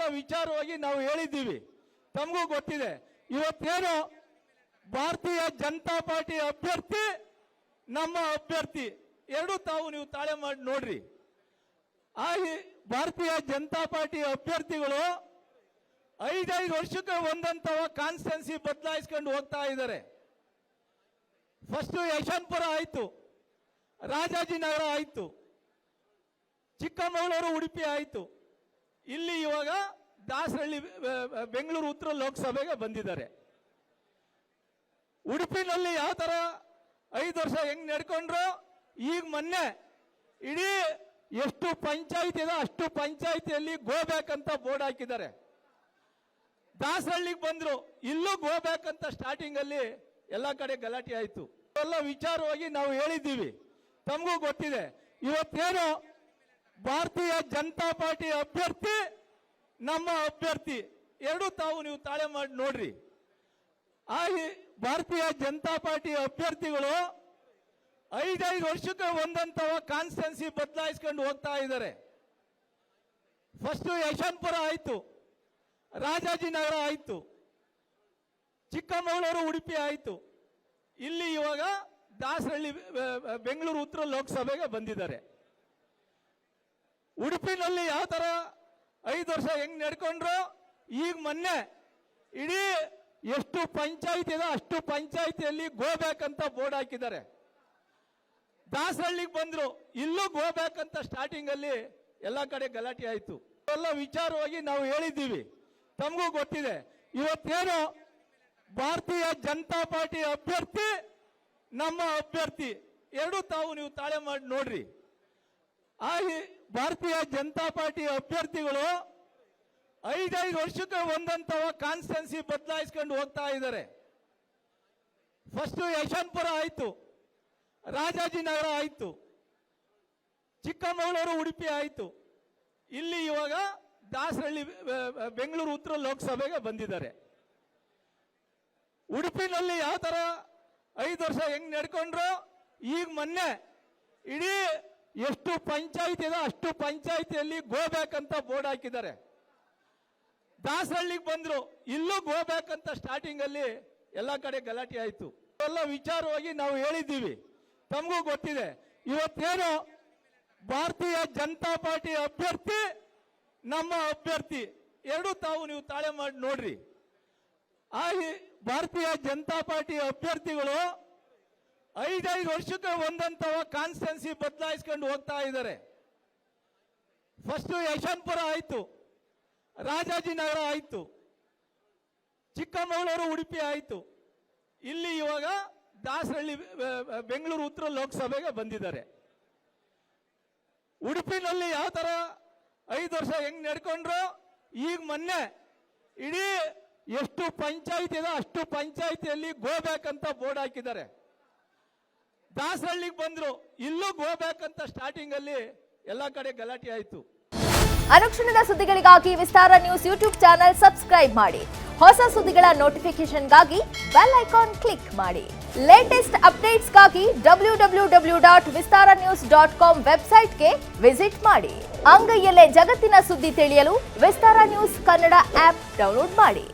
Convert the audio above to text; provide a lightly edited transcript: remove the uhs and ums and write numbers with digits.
ಎಲ್ಲ ವಿಚಾರವಾಗಿ ನಾವು ಹೇಳಿದ್ದೀವಿ, ತಮಗೂ ಗೊತ್ತಿದೆ. ಇವತ್ತೇನು ಭಾರತೀಯ ಜನತಾ ಪಾರ್ಟಿ ಅಭ್ಯರ್ಥಿ ನಮ್ಮ ಅಭ್ಯರ್ಥಿ ಎರಡು ತಾವು ನೀವು ತಾಳೆ ಮಾಡಿ ನೋಡ್ರಿ. ಆ ಭಾರತೀಯ ಜನತಾ ಪಾರ್ಟಿ ಅಭ್ಯರ್ಥಿಗಳು 5 ವರ್ಷಕ್ಕೆ ಒಂದಂತವ ಕಾನ್ಸ್ಟೆನ್ಸಿ ಬದಲಾಯಿಸ್ಕೊಂಡು ಹೋಗ್ತಾ ಇದ್ದಾರೆ. ಫಸ್ಟ್ ಯಶವಂತಪುರ ಆಯ್ತು, ರಾಜಾಜಿನಗರ ಆಯ್ತು, ಚಿಕ್ಕಮಗಳೂರು ಉಡುಪಿ ಆಯ್ತು, ಇಲ್ಲಿ ಇವಾಗ ದಾಸರಳ್ಳಿ ಬೆಂಗಳೂರು ಉತ್ತರ ಲೋಕಸಭೆಗೆ ಬಂದಿದ್ದಾರೆ. ಉಡುಪಿನಲ್ಲಿ ಯಾವ ತರ 5 ವರ್ಷ ಹೆಂಗ್ ನಡ್ಕೊಂಡ್ರು, ಈಗ ಮೊನ್ನೆ ಇಡೀ ಎಷ್ಟು ಪಂಚಾಯತ್ ಇದೆ ಅಷ್ಟು ಪಂಚಾಯತಿಯಲ್ಲಿ ಗೋಬ್ಯಾಕ್ ಅಂತ ಬೋರ್ಡ್ ಹಾಕಿದ್ದಾರೆ. ದಾಸರಳ್ಳಿಗೆ ಬಂದ್ರು, ಇಲ್ಲೂ ಗೋಬ್ಯಾಕ್ ಅಂತ ಸ್ಟಾರ್ಟಿಂಗ್ ಅಲ್ಲಿ ಎಲ್ಲ ಕಡೆ ಗಲಾಟೆ ಆಯ್ತು. ಎಲ್ಲ ವಿಚಾರವಾಗಿ ನಾವು ಹೇಳಿದ್ದೀವಿ, ತಮಗೂ ಗೊತ್ತಿದೆ. ಇವತ್ತೇನು ಭಾರತೀಯ ಜನತಾ ಪಾರ್ಟಿ ಅಭ್ಯರ್ಥಿ ನಮ್ಮ ಅಭ್ಯರ್ಥಿ ಎರಡು ತಾವು ನೀವು ತಾಳೆ ಮಾಡಿ ನೋಡ್ರಿ. ಆ ಭಾರತೀಯ ಜನತಾ ಪಾರ್ಟಿ ಅಭ್ಯರ್ಥಿಗಳು 5 ವರ್ಷಕ್ಕೆ ಒಂದಂತವ ಕಾನ್ಸ್ಟೆನ್ಸಿ ಬದಲಾಯಿಸ್ಕೊಂಡು ಹೋಗ್ತಾ ಇದ್ದಾರೆ. ಫಸ್ಟ್ ಯಶವಂತಪುರ ಆಯ್ತು, ರಾಜಾಜಿನಗರ ಆಯ್ತು, ಚಿಕ್ಕಮಗಳೂರು ಉಡುಪಿ ಆಯ್ತು, ಇಲ್ಲಿ ಇವಾಗ ದಾಸರಳ್ಳಿ ಬೆಂಗಳೂರು ಉತ್ತರ ಲೋಕಸಭೆಗೆ ಬಂದಿದ್ದಾರೆ. ಉಡುಪಿನಲ್ಲಿ ಯಾವ ತರ 5 ವರ್ಷ ಹೆಂಗ್ ನಡ್ಕೊಂಡ್ರು, ಈಗ ಮೊನ್ನೆ ಇಡೀ ಎಷ್ಟು ಪಂಚಾಯತ್ ಇದೆ ಅಷ್ಟು ಪಂಚಾಯತಿಯಲ್ಲಿ ಗೋಬ್ಯಾಕ್ ಅಂತ ಬೋರ್ಡ್ ಹಾಕಿದ್ದಾರೆ. ದಾಸರಳ್ಳಿಗೆ ಬಂದ್ರು, ಇಲ್ಲೂ ಗೋಬ್ಯಾಕ್ ಅಂತ ಸ್ಟಾರ್ಟಿಂಗ್ ಅಲ್ಲಿ ಎಲ್ಲ ಕಡೆ ಗಲಾಟೆ ಆಯ್ತು. ಎಲ್ಲ ವಿಚಾರವಾಗಿ ನಾವು ಹೇಳಿದ್ದೀವಿ, ತಮಗೂ ಗೊತ್ತಿದೆ. ಇವತ್ತೇನು ಭಾರತೀಯ ಜನತಾ ಪಾರ್ಟಿ ಅಭ್ಯರ್ಥಿ ನಮ್ಮ ಅಭ್ಯರ್ಥಿ ಎರಡು ತಾವು ನೀವು ತಾಳೆ ಮಾಡಿ ನೋಡ್ರಿ. ಆ ಭಾರತೀಯ ಜನತಾ ಪಾರ್ಟಿ ಅಭ್ಯರ್ಥಿಗಳು 5 ವರ್ಷಕ್ಕೆ ಒಂದಂತವ ಕಾನ್ಸ್ಟೆನ್ಸಿ ಬದಲಾಯಿಸ್ಕೊಂಡು ಹೋಗ್ತಾ ಇದ್ದಾರೆ. ಫಸ್ಟ್ ಯಶವಂತಪುರ ಆಯ್ತು, ರಾಜಾಜಿನಗರ ಆಯ್ತು, ಚಿಕ್ಕಮಗಳೂರು ಉಡುಪಿ ಆಯ್ತು, ಇಲ್ಲಿ ಇವಾಗ ದಾಸರಳ್ಳಿ ಬೆಂಗಳೂರು ಉತ್ತರ ಲೋಕಸಭೆಗೆ ಬಂದಿದ್ದಾರೆ. ಉಡುಪಿನಲ್ಲಿ ಯಾವ ತರ 5 ವರ್ಷ ಹೆಂಗ್ ನಡ್ಕೊಂಡ್ರು, ಈಗ ಮೊನ್ನೆ ಇಡೀ ಎಷ್ಟು ಪಂಚಾಯತ್ ಇದೆ ಅಷ್ಟು ಪಂಚಾಯತಿಯಲ್ಲಿ ಗೋಬ್ಯಾಕ್ ಅಂತ ಬೋರ್ಡ್ ಹಾಕಿದ್ದಾರೆ. ದಾಸರಳ್ಳಿಗೆ ಬಂದ್ರು, ಇಲ್ಲೂ ಗೋಬ್ಯಾಕ್ ಅಂತ ಸ್ಟಾರ್ಟಿಂಗ್ ಅಲ್ಲಿ ಎಲ್ಲ ಕಡೆ ಗಲಾಟೆ ಆಯ್ತು. ಎಲ್ಲ ವಿಚಾರವಾಗಿ ನಾವು ಹೇಳಿದ್ದೀವಿ, ತಮಗೂ ಗೊತ್ತಿದೆ. ಇವತ್ತೇನು ಭಾರತೀಯ ಜನತಾ ಪಾರ್ಟಿ ಅಭ್ಯರ್ಥಿ ನಮ್ಮ ಅಭ್ಯರ್ಥಿ ಎರಡು ತಾವು ನೀವು ತಾಳೆ ಮಾಡಿ ನೋಡ್ರಿ. ಆ ಭಾರತೀಯ ಜನತಾ ಪಾರ್ಟಿ ಅಭ್ಯರ್ಥಿಗಳು 5 ವರ್ಷಕ್ಕೆ ಒಂದಂತವ ಕಾನ್ಸ್ಟೆನ್ಸಿ ಬದಲಾಯಿಸ್ಕೊಂಡು ಹೋಗ್ತಾ ಇದ್ದಾರೆ. ಫಸ್ಟ್ ಯಶವಂತಪುರ ಆಯ್ತು, ರಾಜಾಜಿನಗರ ಆಯ್ತು, ಚಿಕ್ಕಮಗಳೂರು ಉಡುಪಿ ಆಯ್ತು, ಇಲ್ಲಿ ಇವಾಗ ದಾಸರಳ್ಳಿ ಬೆಂಗಳೂರು ಉತ್ತರ ಲೋಕಸಭೆಗೆ ಬಂದಿದ್ದಾರೆ. ಉಡುಪಿನಲ್ಲಿ ಯಾವ ತರ 5 ವರ್ಷ ಹೆಂಗ್ ನಡ್ಕೊಂಡ್ರು, ಈಗ ಮೊನ್ನೆ ಇಡೀ ಎಷ್ಟು ಪಂಚಾಯತ್ ಇದೆ ಅಷ್ಟು ಪಂಚಾಯತಿಯಲ್ಲಿ ಗೋಬ್ಯಾಕ್ ಅಂತ ಬೋರ್ಡ್ ಹಾಕಿದ್ದಾರೆ. ದಾಸರಳ್ಳಿಗೆ ಬಂದ್ರು, ಇಲ್ಲೂ ಗೋಬ್ಯಾಕ್ ಅಂತ ಸ್ಟಾರ್ಟಿಂಗ್ ಅಲ್ಲಿ ಎಲ್ಲ ಕಡೆ ಗಲಾಟೆ ಆಯ್ತು. ಅನುಕ್ಷಣದ ಸುದ್ದಿಗಳಿಗಾಗಿ ವಿಸ್ತಾರ ನ್ಯೂಸ್ ಯೂಟ್ಯೂಬ್ ಚಾನೆಲ್ ಸಬ್ಸ್ಕ್ರೈಬ್ ಮಾಡಿ. ಹೊಸ ಸುದ್ದಿಗಳ ನೋಟಿಫಿಕೇಶನ್ಗಾಗಿ ಬೆಲ್ ಐಕಾನ್ ಕ್ಲಿಕ್ ಮಾಡಿ. ಲೇಟೆಸ್ಟ್ ಅಪ್ಡೇಟ್ಸ್ಗಾಗಿ www.vistaranews.com ವೆಬ್ಸೈಟ್ಗೆ ವಿಸಿಟ್ ಮಾಡಿ. ಅಂಗೈಯಲ್ಲೇ ಜಗತ್ತಿನ ಸುದ್ದಿ ತಿಳಿಯಲು ವಿಸ್ತಾರ ನ್ಯೂಸ್ ಕನ್ನಡ ಆಪ್ ಡೌನ್ಲೋಡ್ ಮಾಡಿ.